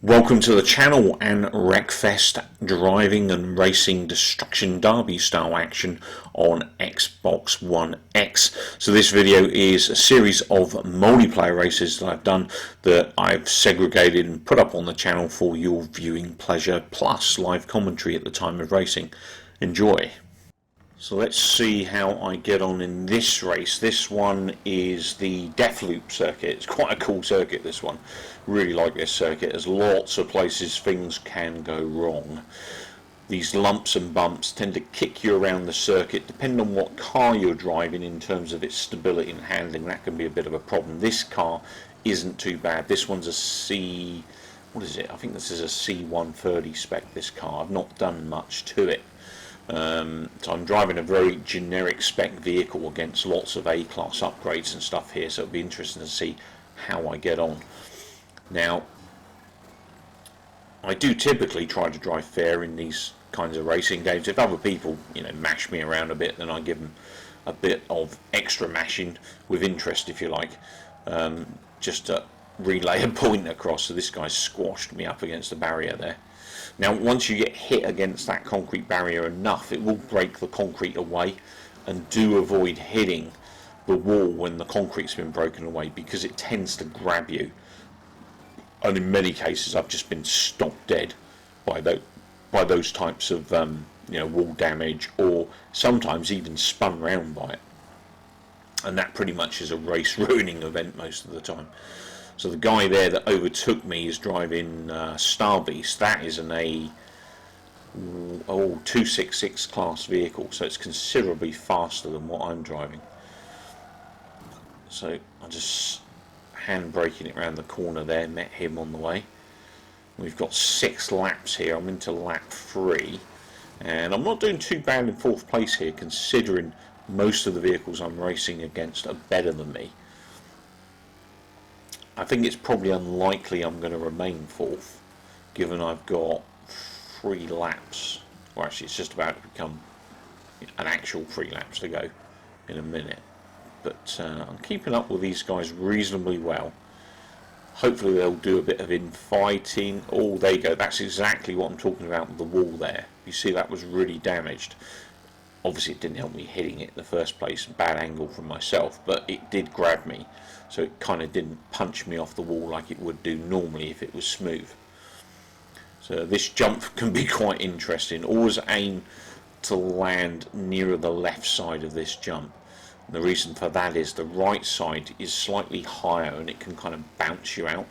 Welcome to the channel and Wreckfest driving and racing destruction derby style action on Xbox One X. So this video is a series of multiplayer races that I've done that I've segregated and put up on the channel for your viewing pleasure, plus live commentary at the time of racing. Enjoy. So let's see how I get on in this race. This one is the Deathloop circuit. It's quite a cool circuit, this one. Really like this circuit. There's lots of places things can go wrong. These lumps and bumps tend to kick you around the circuit, depending on what car you're driving in terms of its stability and handling. That can be a bit of a problem. This car isn't too bad. This one's a C... what is it? I think this is a C130 spec, this car. I've not done much to it. So I'm driving a very generic spec vehicle against lots of A-class upgrades and stuff here, so it'll be interesting to see how I get on. Now, I do typically try to drive fair in these kinds of racing games. If other people, mash me around a bit, then I give them a bit of extra mashing with interest, if you like, just to relay a point across. So this guy's squashed me up against the barrier there. Now, once you get hit against that concrete barrier enough, it will break the concrete away, and do avoid hitting the wall when the concrete's been broken away, because it tends to grab you. And in many cases, I've just been stopped dead by those types of wall damage, or sometimes even spun round by it. And that pretty much is a race ruining event most of the time. So the guy there that overtook me is driving Star Beast. That is an 266 class vehicle, so it's considerably faster than what I'm driving. So I'm just hand braking it around the corner there, met him on the way. We've got 6 laps here. I'm into lap 3, and I'm not doing too bad in 4th place here, considering most of the vehicles I'm racing against are better than me. I think it's probably unlikely I'm going to remain 4th, given I've got 3 laps, or actually it's just about to become an actual 3 laps to go in a minute. But I'm keeping up with these guys reasonably well. Hopefully they'll do a bit of infighting. Oh, there you go. That's exactly what I'm talking about with the wall there. You see, that was really damaged. Obviously it didn't help me hitting it in the first place, bad angle from myself, but it did grab me, so it kind of didn't punch me off the wall like it would do normally if it was smooth. So this jump can be quite interesting. Always aim to land nearer the left side of this jump. And the reason for that is the right side is slightly higher and it can kind of bounce you out.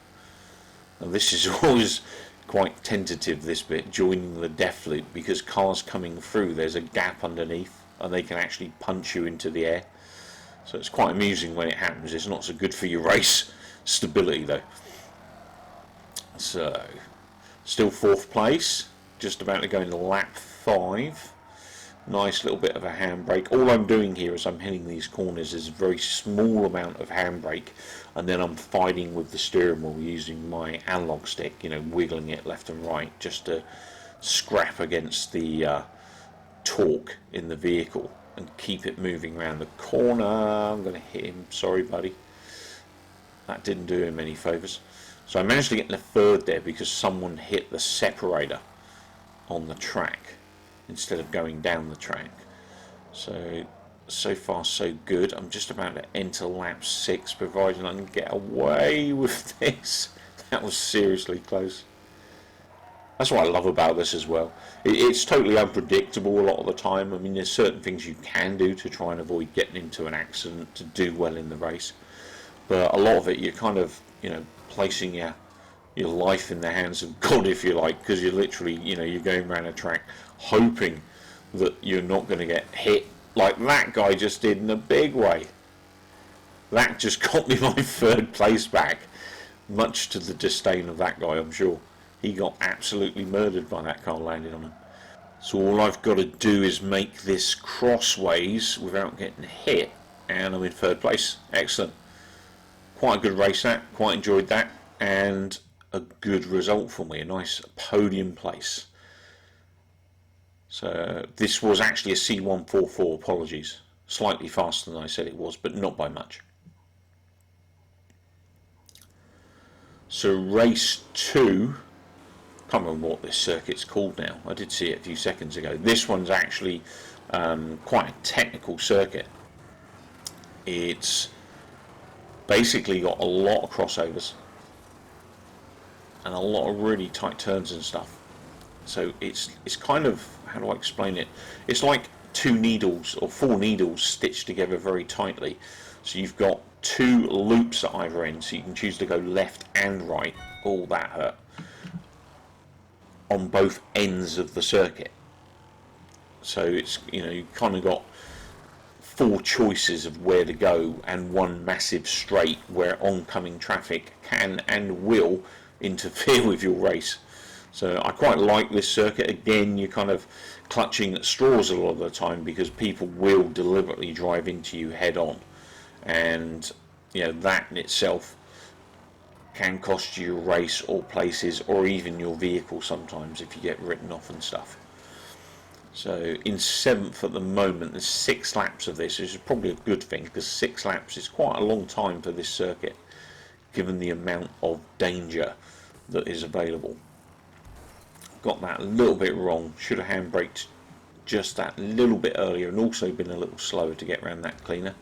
Now this is always quite tentative, this bit, joining the death loop, because cars coming through, there's a gap underneath and they can actually punch you into the air. So it's quite amusing when it happens. It's not so good for your race stability though. So still 4th place, just about to go into lap 5. Nice little bit of a handbrake. All I'm doing here as I'm hitting these corners is a very small amount of handbrake, and then I'm fighting with the steering wheel using my analog stick, wiggling it left and right just to scrap against the torque in the vehicle and keep it moving around the corner. I'm going to hit him. Sorry, buddy. That didn't do him any favours. So I managed to get in the 3rd there because someone hit the separator on the track instead of going down the track. So far so good. I'm just about to enter lap 6, providing I can get away with this. That was seriously close. That's what I love about this as well. It's totally unpredictable a lot of the time. I mean, there's certain things you can do to try and avoid getting into an accident to do well in the race, but a lot of it you're kind of placing your life in the hands of God, if you like, because you're literally you're going around a track hoping that you're not going to get hit like that guy just did in a big way. That just got me my 3rd place back, much to the disdain of that guy, I'm sure. He got absolutely murdered by that car landing on him. So all I've got to do is make this crossways without getting hit, and I'm in 3rd place. Excellent. Quite a good race that, quite enjoyed that, and a good result for me, a nice podium place. So this was actually a C144, apologies. Slightly faster than I said it was, but not by much. So race 2 can't remember what this circuit's called now. I did see it a few seconds ago. This one's actually quite a technical circuit. It's basically got a lot of crossovers and a lot of really tight turns and stuff. So it's kind of, how do I explain it? It's like two needles or four needles stitched together very tightly. So you've got two loops at either end, so you can choose to go left and right. Oh, that hurt. On both ends of the circuit. So it's, you know, you've kind of got four choices of where to go and one massive straight where oncoming traffic can and will interfere with your race. So I quite like this circuit. Again, you're kind of clutching at straws a lot of the time because people will deliberately drive into you head on, and you know that in itself can cost you your race or places or even your vehicle sometimes if you get written off and stuff. So in 7th at the moment, there's 6 laps of this, which is probably a good thing because 6 laps is quite a long time for this circuit given the amount of danger that is available. Got that a little bit wrong, should have handbraked just that little bit earlier and also been a little slower to get around that cleaner.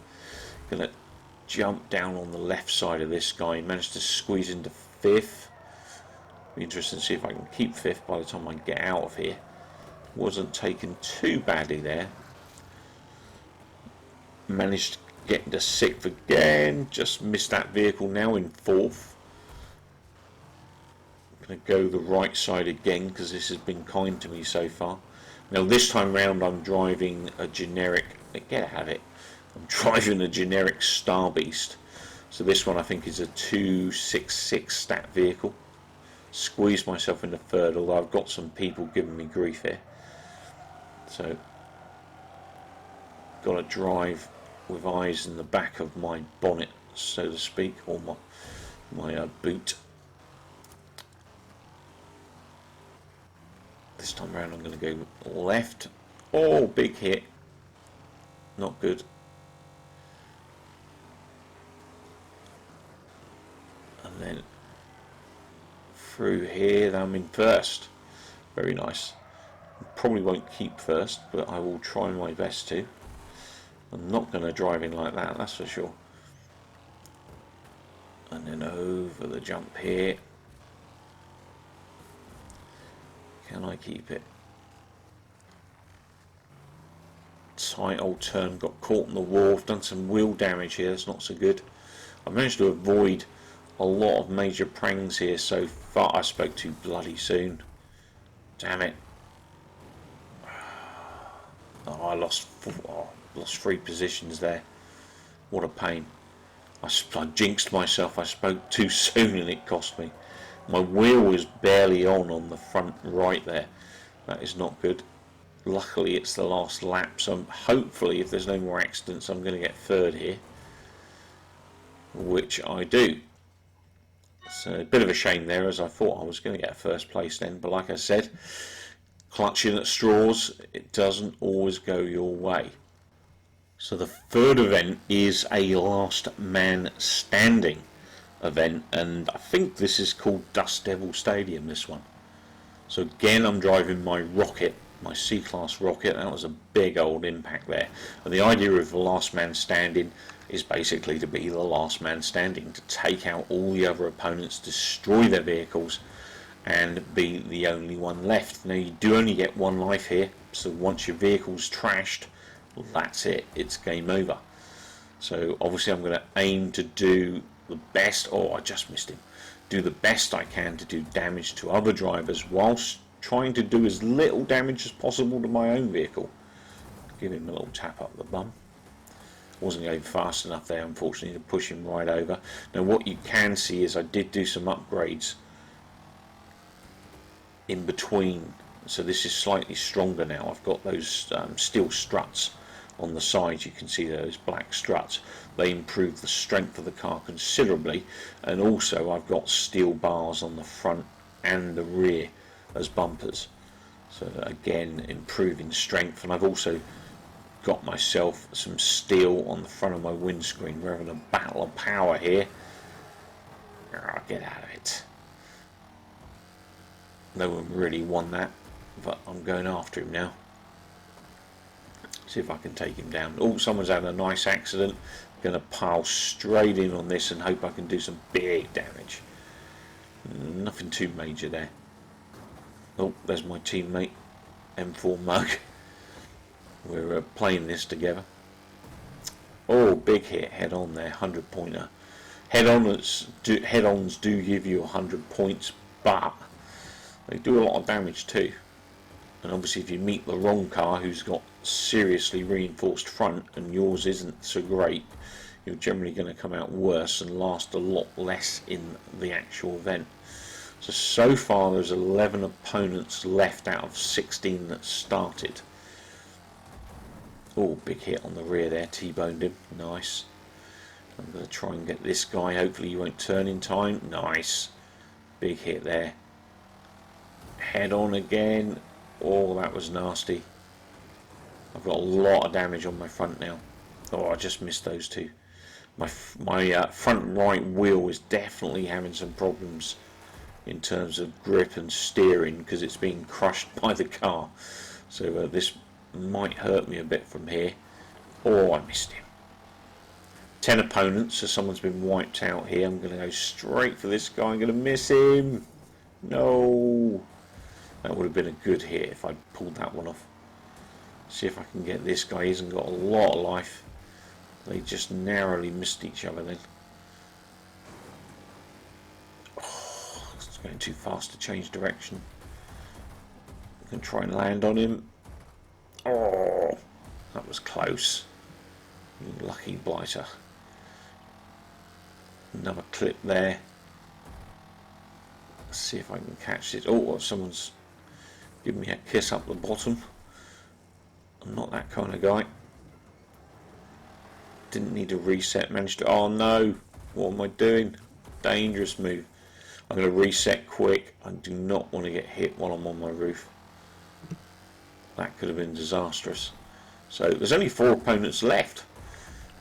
Gonna jump down on the left side of this guy, managed to squeeze into 5th. Be interested to see if I can keep 5th by the time I get out of here. Wasn't taken too badly there. Managed to get into 6th again, just missed that vehicle now in 4th. Going to go the right side again because this has been kind to me so far. Now this time round I'm driving a generic, get out of it, I'm driving a generic Star Beast. So this one I think is a 266 stat vehicle. Squeezed myself into 3rd, although I've got some people giving me grief here. So got to drive with eyes in the back of my bonnet, so to speak, or my boot. This time around I'm going to go left. Oh, big hit. Not good. And then through here, I'm in 1st. Very nice. Probably won't keep 1st, but I will try my best to. I'm not going to drive in like that, that's for sure. And then over the jump here. Can I keep it? Tight old turn, got caught in the wall. I've done some wheel damage here, that's not so good. I managed to avoid a lot of major prangs here so far. I spoke too bloody soon. Damn it. Oh, I lost 3 positions there. What a pain. I jinxed myself. I spoke too soon and it cost me. My wheel was barely on the front right there. That is not good. Luckily it's the last lap, so hopefully if there's no more accidents I'm going to get 3rd here, which I do. So a bit of a shame there, as I thought I was going to get 1st place then, but like I said, clutching at straws, it doesn't always go your way. So the 3rd event is a last man standing event, and I think this is called Dust Devil Stadium, this one. So again I'm driving my rocket, my C-Class rocket. That was a big old impact there, and the idea of the last man standing is basically to be the last man standing, to take out all the other opponents, destroy their vehicles and be the only one left. Now you do only get 1 life here, so once your vehicle's trashed, that's it, it's game over. So obviously I'm going to aim to do the best, I just missed him, do the best I can to do damage to other drivers whilst trying to do as little damage as possible to my own vehicle. Give him a little tap up the bum. Wasn't going fast enough there, unfortunately, to push him right over. Now what you can see is I did do some upgrades in between, so this is slightly stronger now. I've got those steel struts on the sides. You can see those black struts. They improve the strength of the car considerably, and also I've got steel bars on the front and the rear as bumpers, so again improving strength. And I've also got myself some steel on the front of my windscreen. We're having a battle of power here. Get out of it. No one really won that, but I'm going after him now. See if I can take him down. Oh, someone's had a nice accident. I'm going to pile straight in on this and hope I can do some big damage. Nothing too major there. Oh, there's my teammate, M4 Mug. We're playing this together. Oh, big hit, head on there, 100 pointer. Head-ons do give you 100 points, but they do a lot of damage too. And obviously if you meet the wrong car who's got seriously reinforced front and yours isn't so great, you're generally going to come out worse and last a lot less in the actual event. So far there's 11 opponents left out of 16 that started. Oh, big hit on the rear there, T-boned him, nice. I'm going to try and get this guy, hopefully he won't turn in time, nice. Big hit there. Head on again. Oh, that was nasty. I've got a lot of damage on my front now. Oh, I just missed those two. My front right wheel is definitely having some problems in terms of grip and steering because it's being crushed by the car. So this might hurt me a bit from here. Oh, I missed him. 10 opponents, so someone's been wiped out here. I'm going to go straight for this guy. I'm going to miss him. No. That would have been a good hit if I'd pulled that one off. See if I can get this guy. He hasn't got a lot of life. They just narrowly missed each other then. Oh, it's going too fast to change direction. I can try and land on him. Oh, that was close. You lucky blighter. Another clip there. Let's see if I can catch it. Oh, someone's giving me a kiss up the bottom. I'm not that kind of guy. Didn't need a reset. Managed to. Oh no! What am I doing? Dangerous move. I'm going to reset quick. I do not want to get hit while I'm on my roof. That could have been disastrous. So there's only 4 opponents left.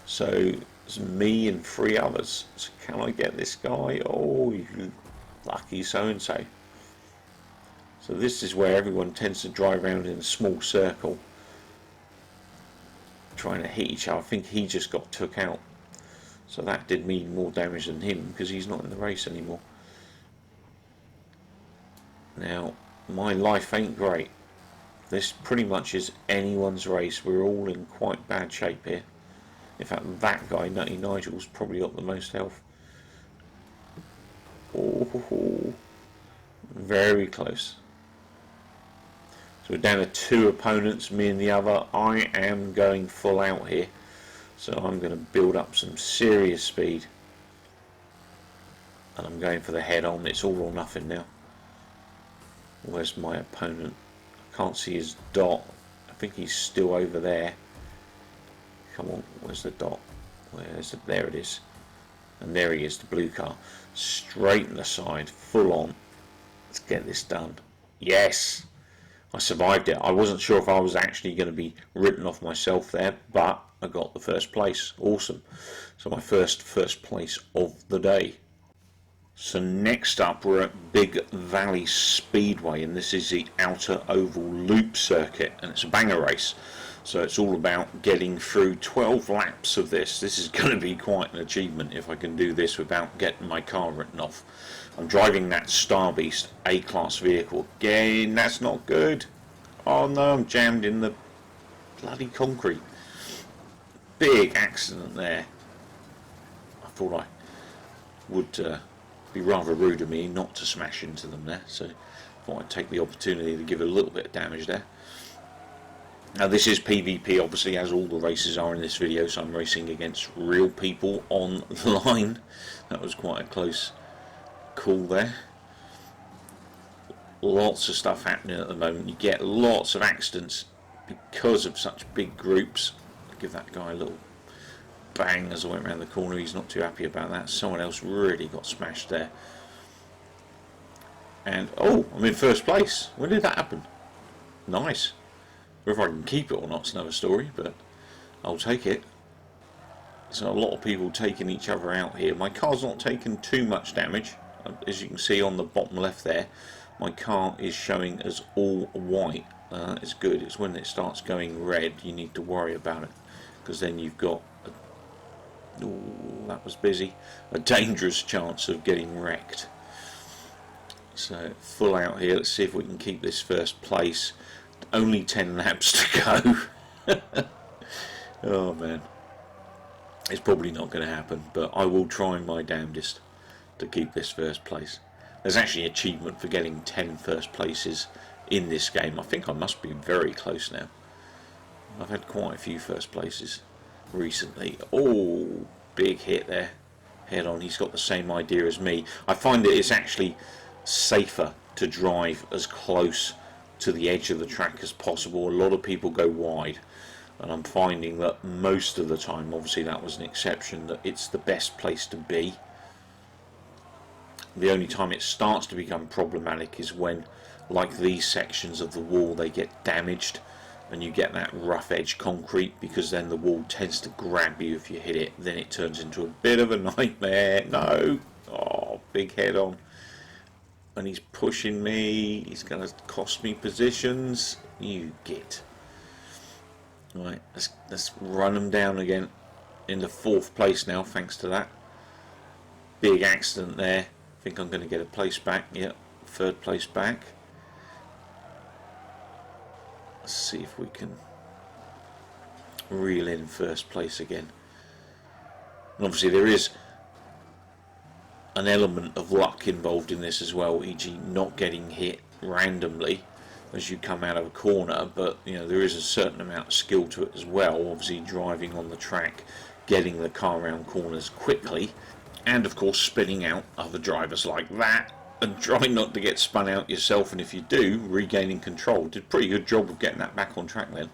So it's me and 3 others. So can I get this guy? Oh, you lucky so-and-so. So this is where everyone tends to drive around in a small circle, trying to hit each other. I think he just got took out. So that did me more damage than him because he's not in the race anymore. Now, my life ain't great. This pretty much is anyone's race. We're all in quite bad shape here. In fact, that guy, Nutty Nigel's, probably got the most health. Oh, very close. So we're down to 2 opponents, me and the other. I am going full out here. So I'm going to build up some serious speed. And I'm going for the head on. It's all or nothing now. Where's my opponent? I can't see his dot. I think he's still over there. Come on, where's the dot? Where's it? There it is. And there he is, the blue car. Straight in the side, full on. Let's get this done. Yes! I survived it. I wasn't sure if I was actually going to be written off myself there, but I got the first place. Awesome. So my first place of the day. So next up we're at Big Valley Speedway, and this is the Outer Oval Loop circuit, and it's a banger race. So it's all about getting through 12 laps of this. This is going to be quite an achievement if I can do this without getting my car written off. I'm driving that Star Beast A-Class vehicle. Again, that's not good. Oh no, I'm jammed in the bloody concrete. Big accident there. I thought I would be rather rude of me not to smash into them there, so I thought I'd take the opportunity to give a little bit of damage there. Now this is PvP, obviously, as all the races are in this video, so I'm racing against real people on the line. That was quite a close call there. Lots of stuff happening at the moment. You get lots of accidents because of such big groups. I'll give that guy a little bang as I went around the corner. He's not too happy about that. Someone else really got smashed there. And oh, I'm in first place. When did that happen? Nice. Whether I can keep it or not is another story, but I'll take it. So a lot of people taking each other out here. My car's not taking too much damage, as you can see on the bottom left there. my car is showing as all white. It's good. It's when it starts going red you need to worry about it, because then you've got that was busy, a dangerous chance of getting wrecked. So full out here. Let's see if we can keep this first place. Only 10 laps to go. Oh man, it's probably not going to happen, but I will try my damnedest to keep this first place. There's actually an achievement for getting 10 first places in this game. I think I must be very close now. I've had quite a few first places recently. Oh, big hit there. Head on. He's got the same idea as me. I find that it's actually safer to drive as close to the edge of the track as possible. A lot of people go wide, and I'm finding that most of the time, obviously that was an exception, that it's the best place to be. The only time it starts to become problematic is when, like these sections of the wall, they get damaged and you get that rough edge concrete, because then the wall tends to grab you if you hit it. Then it turns into a bit of a nightmare. No! Oh, big head on. And he's pushing me. He's going to cost me positions. You git. Right, let's run him down again. Into 4th place now, thanks to that. Big accident there. I think I'm going to get a place back. Yep, 3rd place back. Let's see if we can reel in 1st place again. And obviously there is an element of luck involved in this as well, e.g. not getting hit randomly as you come out of a corner, but you know, there is a certain amount of skill to it as well. Obviously driving on the track, getting the car around corners quickly, and of course spinning out other drivers like that, and trying not to get spun out yourself, and if you do, regaining control. Did a pretty good job of getting that back on track then.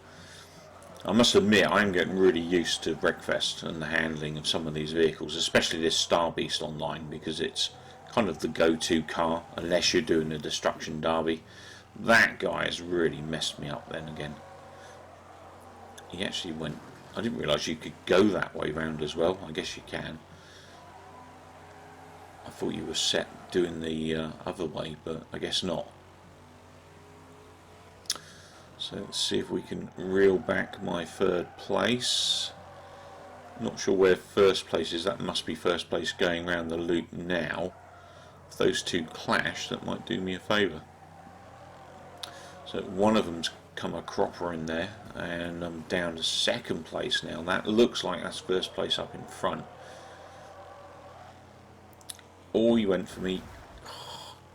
I must admit, I'm getting really used to Wreckfest and the handling of some of these vehicles, especially this Star Beast online, because it's kind of the go-to car, unless you're doing a destruction derby. That guy has really messed me up then again. He actually went... I didn't realise you could go that way round as well. I guess you can. I thought you were set doing the other way, but I guess not. So let's see if we can reel back my 3rd place. Not sure where 1st place is. That must be 1st place going around the loop now. If those two clash, that might do me a favour. So one of them's come a cropper in there, and I'm down to 2nd place now. That looks like that's 1st place up in front. Oh, he went for me.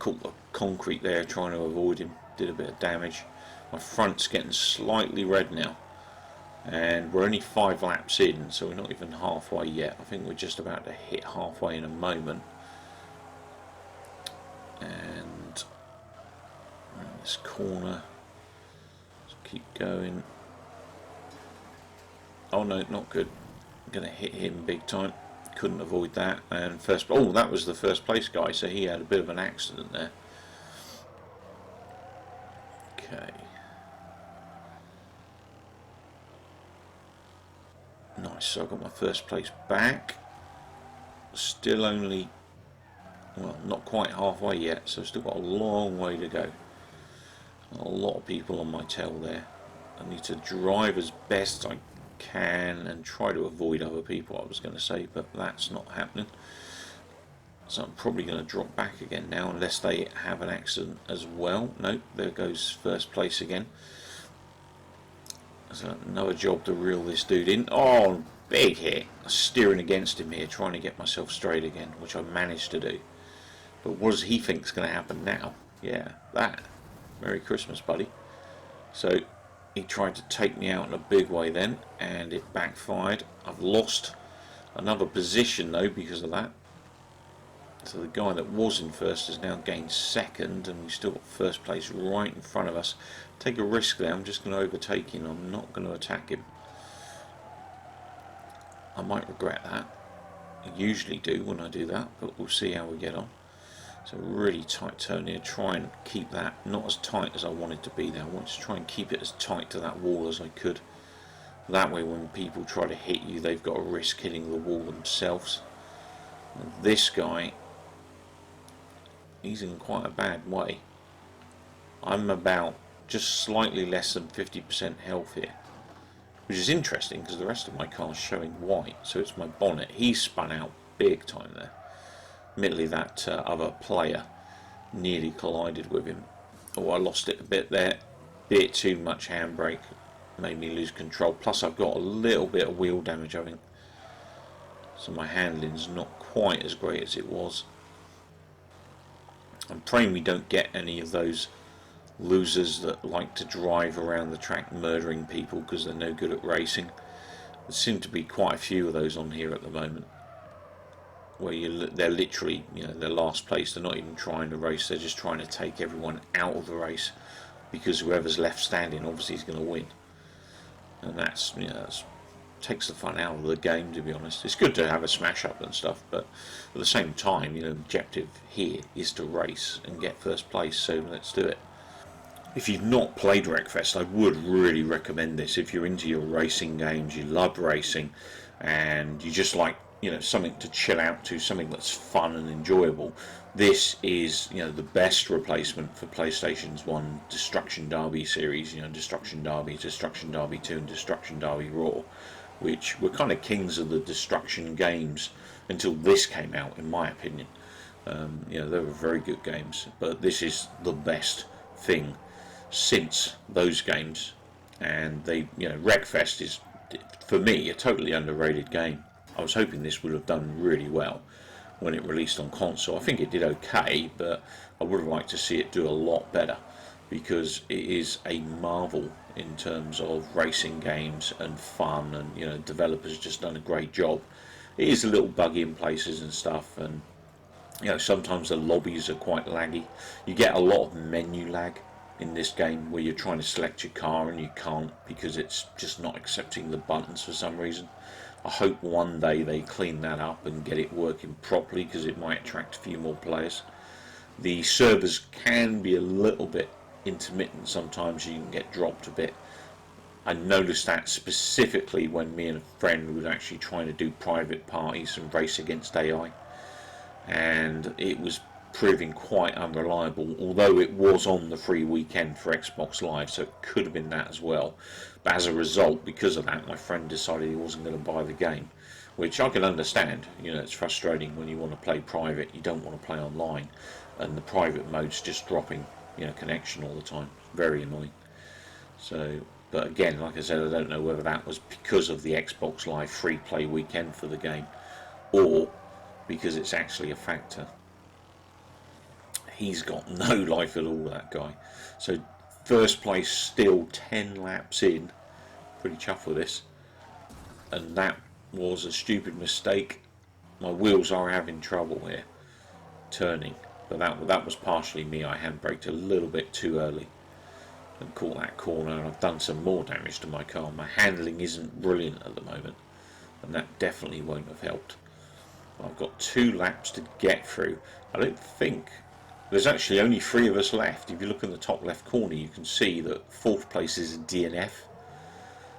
Caught the concrete there trying to avoid him. Did a bit of damage. My front's getting slightly red now. And we're only 5 laps in, so we're not even halfway yet. I think we're just about to hit halfway in a moment. And around this corner. Let's keep going. Oh no, not good. I'm going to hit him big time. Couldn't avoid that. And first, oh, that was the 1st place guy, so he had a bit of an accident there. Okay. Nice, so I got my 1st place back. Still only, well, not quite halfway yet, so still got a long way to go. A lot of people on my tail there. I need to drive as best I can and try to avoid other people, I was going to say, but that's not happening. So I'm probably going to drop back again now, unless they have an accident as well. Nope, there goes 1st place again. So another job to reel this dude in. Oh, big hit. Steering against him here, trying to get myself straight again, which I managed to do. But what does he think's going to happen now? Yeah, that. Merry Christmas, buddy. So he tried to take me out in a big way then, and it backfired. I've lost another position though because of that. So the guy that was in 1st has now gained 2nd, and we've still got 1st place right in front of us. Take a risk there. I'm just going to overtake him. I'm not going to attack him. I might regret that. I usually do when I do that, but we'll see how we get on. So really tight turn here. Try and keep that not as tight as I want it to be there. I want to try and keep it as tight to that wall as I could. That way when people try to hit you, they've got a risk hitting the wall themselves. And this guy, he's in quite a bad way. I'm about just slightly less than 50% health here, which is interesting because the rest of my car is showing white, so it's my bonnet. He's spun out big time there. Admittedly, that other player nearly collided with him. Oh, I lost it a bit there. Bit too much handbrake, made me lose control. Plus, I've got a little bit of wheel damage, I think. So my handling's not quite as great as it was. I'm praying we don't get any of those losers that like to drive around the track murdering people because they're no good at racing. There seem to be quite a few of those on here at the moment, where they're literally, they're last place. They're not even trying to race. They're just trying to take everyone out of the race because whoever's left standing obviously is going to win. And that's takes the fun out of the game, to be honest. It's good to have a smash up and stuff, but at the same time, the objective here is to race and get first place, so let's do it. If you've not played Wreckfest, I would really recommend this. If you're into your racing games, you love racing, and you just like something to chill out to, something that's fun and enjoyable, this is the best replacement for PlayStation's one Destruction Derby series. Destruction Derby, Destruction Derby 2, and Destruction Derby Raw, which were kind of kings of the destruction games until this came out, in my opinion. They were very good games, but this is the best thing since those games. And Wreckfest is, for me, a totally underrated game. I was hoping this would have done really well when it released on console. I think it did okay, but I would have liked to see it do a lot better, because it is a marvel in terms of racing games and fun, and developers just done a great job. It is a little buggy in places and stuff, and sometimes the lobbies are quite laggy. You get a lot of menu lag in this game where you're trying to select your car and you can't because it's just not accepting the buttons for some reason. I hope one day they clean that up and get it working properly, because it might attract a few more players. The servers can be a little bit intermittent sometimes. You can get dropped a bit. I noticed that specifically when me and a friend were actually trying to do private parties and race against AI, and it was proving quite unreliable, although it was on the free weekend for Xbox Live, so it could have been that as well. But as a result, because of that, my friend decided he wasn't going to buy the game, which I can understand. It's frustrating when you want to play private, you don't want to play online, and the private mode's just dropping connection all the time. Very annoying. So, but again, like I said, I don't know whether that was because of the Xbox Live free play weekend for the game, or because it's actually a factor. He's got no life at all, that guy. So first place still 10 laps in. Pretty chuffed with this. And that was a stupid mistake. My wheels are having trouble here turning, but that was partially me. I handbraked a little bit too early and caught that corner, and I've done some more damage to my car. My handling isn't brilliant at the moment, and that definitely won't have helped. I've got 2 laps to get through. I don't think there's actually only 3 of us left. If you look in the top left corner, you can see that 4th place is a DNF,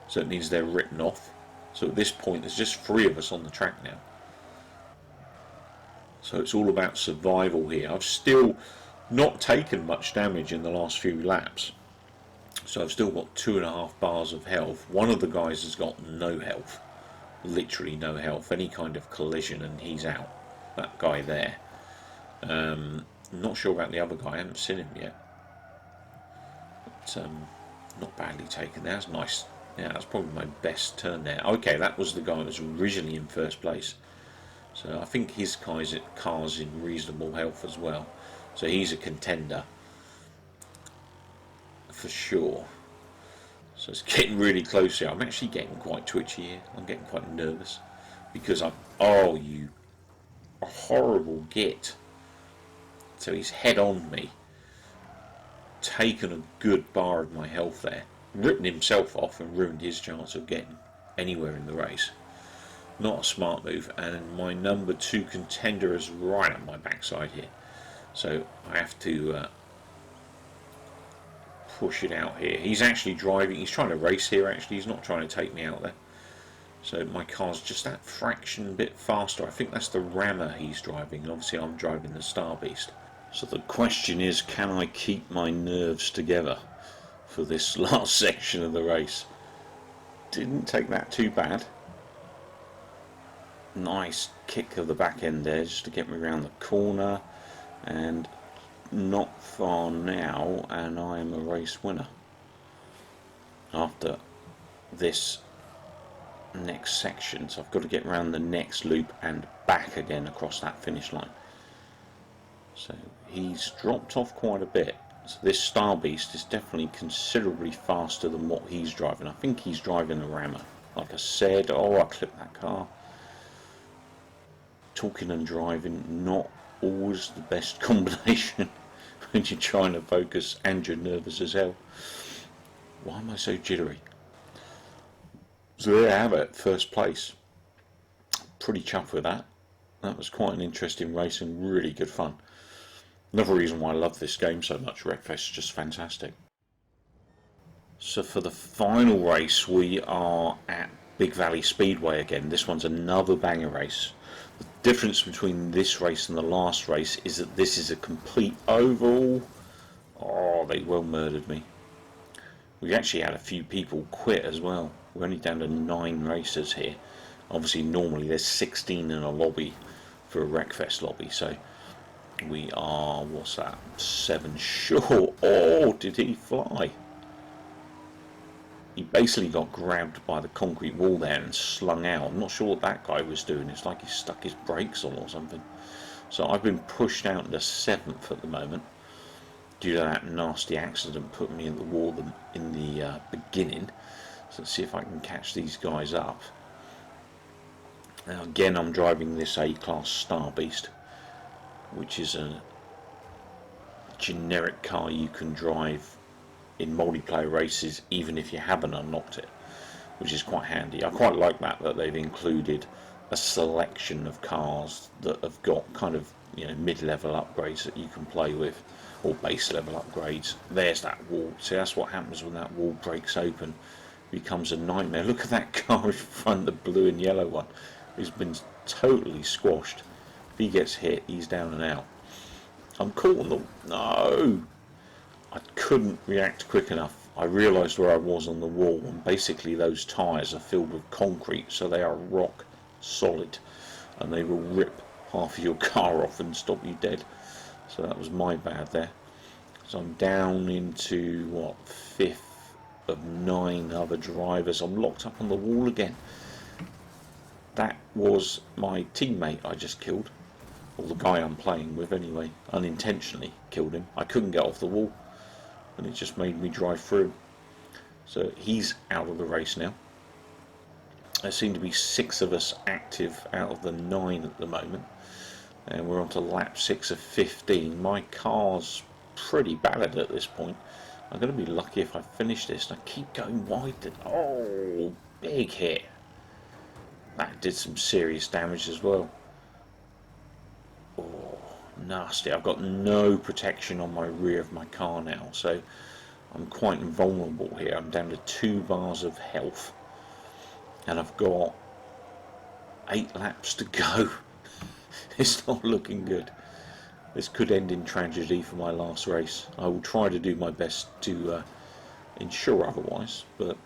so it means they're written off. So at this point there's just 3 of us on the track now. So it's all about survival here. I've still not taken much damage in the last few laps, so I've still got 2.5 bars of health. One of the guys has got no health, literally no health. Any kind of collision and he's out. That guy there. I'm not sure about the other guy. I haven't seen him yet. But not badly taken. That's nice. Yeah, that's probably my best turn there. Okay, that was the guy that was originally in first place. So I think his car's in reasonable health as well. So he's a contender for sure. So it's getting really close here. I'm actually getting quite twitchy here. I'm getting quite nervous because oh, you a horrible git. So he's head on me, taken a good bar of my health there, written himself off and ruined his chance of getting anywhere in the race. Not a smart move, and my number 2 contender is right on my backside here. So I have to push it out here. He's actually driving, he's trying to race here actually, he's not trying to take me out there. So my car's just that fraction bit faster. I think that's the Rammer he's driving, and obviously I'm driving the Star Beast. So the question is, can I keep my nerves together for this last section of the race? Didn't take that too bad. Nice kick of the back end there just to get me around the corner, and not far now, and I am a race winner after this next section. So I've got to get around the next loop and back again across that finish line. So he's dropped off quite a bit. So this Star Beast is definitely considerably faster than what he's driving. I think he's driving a rammer. Like I said, oh, I clipped that car. Talking and driving, not always the best combination when you're trying to focus and you're nervous as hell. Why am I so jittery? So there you have it, first place. Pretty chuffed with that. That was quite an interesting race and really good fun. Another reason why I love this game so much, Wreckfest is just fantastic. So for the final race, we are at Big Valley Speedway again. This one's another banger race. The difference between this race and the last race is that this is a complete oval. Oh, they well murdered me. We actually had a few people quit as well. We're only down to 9 racers here. Obviously normally there's 16 in a lobby for a Wreckfest lobby, so we are, what's that, 7 short. Oh, did he fly? He basically got grabbed by the concrete wall there and slung out. I'm not sure what that guy was doing. It's like he stuck his brakes on or something. So I've been pushed out to 7th at the moment due to that nasty accident put me in the wall in the beginning. So let's see if I can catch these guys up. Now again, I'm driving this A-Class Star Beast, which is a generic car you can drive in multiplayer races even if you haven't unlocked it, which is quite handy. I quite like that they've included a selection of cars that have got kind of, you know, mid-level upgrades that you can play with, or base level upgrades. There's that wall. See, that's what happens when that wall breaks open. It becomes a nightmare. Look at that car in front, the blue and yellow one. He's been totally squashed. If he gets hit, he's down and out. I'm caught on the... No! I couldn't react quick enough. I realised where I was on the wall, and basically those tyres are filled with concrete, so they are rock solid, and they will rip half of your car off and stop you dead. So that was my bad there. So I'm down into, what, 5th of 9 other drivers. I'm locked up on the wall again. That was my teammate I just killed, or the guy I'm playing with anyway. Unintentionally killed him. I couldn't get off the wall, and it just made me drive through. So he's out of the race now. There seem to be 6 of us active out of the 9 at the moment, and we're on to lap 6 of 15. My car's pretty bad at this point. I'm going to be lucky if I finish this, and I keep going wide. Oh, big hit. That did some serious damage as well. Oh, nasty. I've got no protection on my rear of my car now, so I'm quite invulnerable here. I'm down to 2 bars of health, and I've got 8 laps to go. It's not looking good. This could end in tragedy for my last race. I will try to do my best to ensure otherwise, but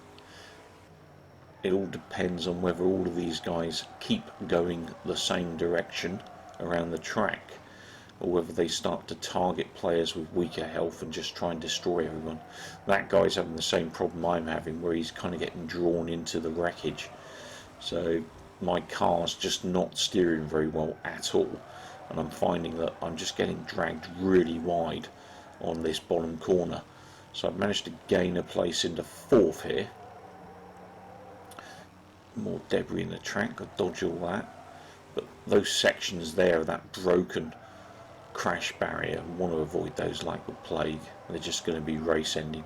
it all depends on whether all of these guys keep going the same direction around the track, or whether they start to target players with weaker health and just try and destroy everyone. That guy's having the same problem I'm having, where he's kind of getting drawn into the wreckage. So my car's just not steering very well at all, and I'm finding that I'm just getting dragged really wide on this bottom corner. So I've managed to gain a place into 4th here. More debris in the track, I'll dodge all that. But those sections there, that broken crash barrier, I want to avoid those like the plague. They're just going to be race ending.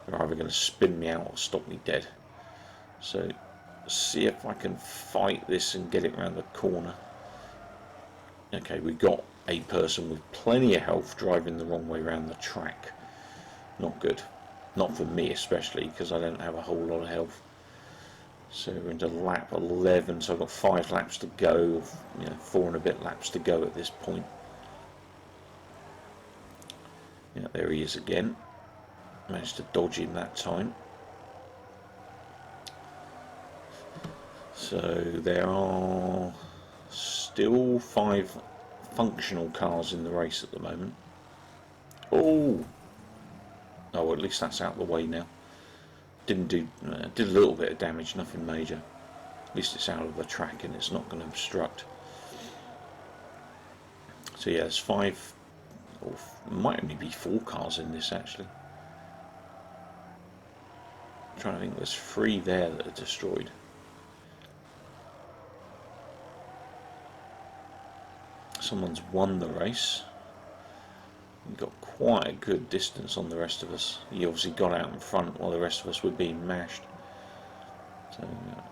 They're either going to spin me out or stop me dead. So see if I can fight this and get it around the corner. Okay, we got a person with plenty of health driving the wrong way around the track. Not good. Not for me especially, because I don't have a whole lot of health. So we're into lap 11, so I've got 5 laps to go, 4 and a bit laps to go at this point. Yeah, there he is again. Managed to dodge him that time. So there are still 5 functional cars in the race at the moment. Oh, well, at least that's out of the way now. Did a little bit of damage, nothing major. At least it's out of the track and it's not going to obstruct. So yeah, there's 5, or might only be 4 cars in this actually. I'm trying to think, there's 3 there that are destroyed. Someone's won the race. He got quite a good distance on the rest of us. He obviously got out in front while the rest of us were being mashed. So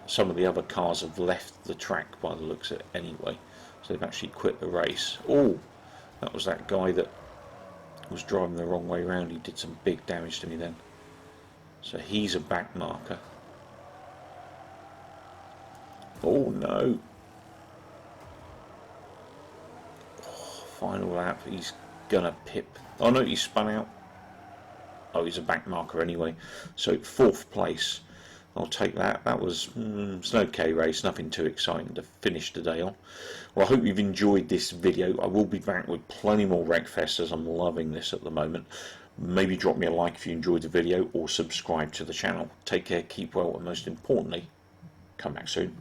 some of the other cars have left the track by the looks of it anyway. So they've actually quit the race. Oh, that was that guy that was driving the wrong way round. He did some big damage to me then. So he's a back marker. Oh no. Oh, final lap. He's gonna pip. Oh no, he spun out. Oh, he's a back marker anyway. So 4th place. I'll take that. That was it's an okay race, nothing too exciting to finish the day on. Well, I hope you've enjoyed this video. I will be back with plenty more Wreckfest as I'm loving this at the moment. Maybe drop me a like if you enjoyed the video or subscribe to the channel. Take care, keep well, and most importantly, come back soon.